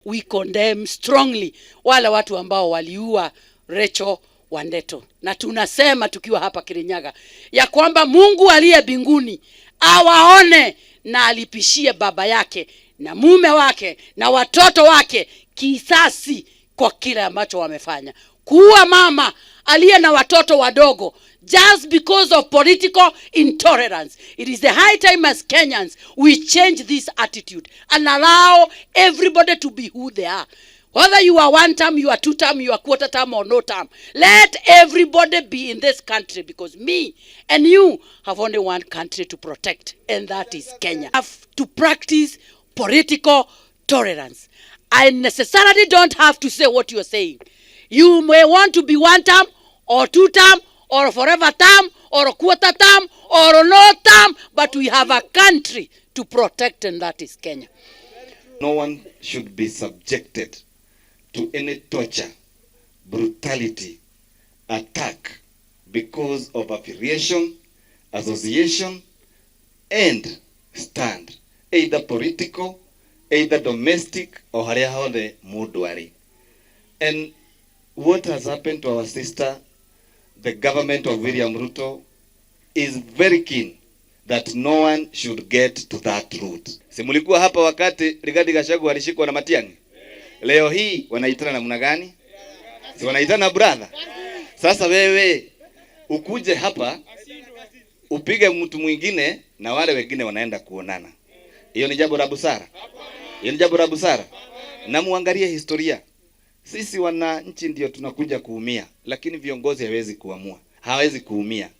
We condemn strongly wale watu ambao waliua Rachel Wandeto, na tunasema tukiwa hapa Kirinyaga ya kwamba Mungu aliye mbinguni awaone na alipishie baba yake na mume wake na watoto wake kisasi kwa kile ambacho wamefanya. Kuua mama aliye na watoto wadogo just because of political intolerance. It is the high time as Kenyans we change this attitude and allow everybody to be who they are. Whether you are one term, you are two term, you are quarter term or no term, let everybody be in this country, because me and you have only one country to protect, and that is Kenya. Have to practice political tolerance. I necessarily don't have to say what you are saying. You may want to be one term or two term or forever term or a quarter term or no term, but we have a country to protect, and that is Kenya. No one should be subjected to any torture, brutality, attack because of affiliation, association, and stand, either political, either domestic, or harehode mudwari. And what has happened to our sister, the government of William Ruto, is very keen that no one should get to that route. Simulikuwa hapa wakati Rigathi Gachagua alishikwa na Matiang'i. Leo hii wanaitana namna gani? Si wanaitana brother. Sasa wewe ukuje hapa upige mtu mwingine na wale wengine wanaenda kuonana. Hiyo ni jambo la busara? Hiyo ni jambo la busara? Na muangalie historia. Sisi wananchi ndio tunakuja kuumia, lakini viongozi hawezi kuamua. Hawezi kuumia.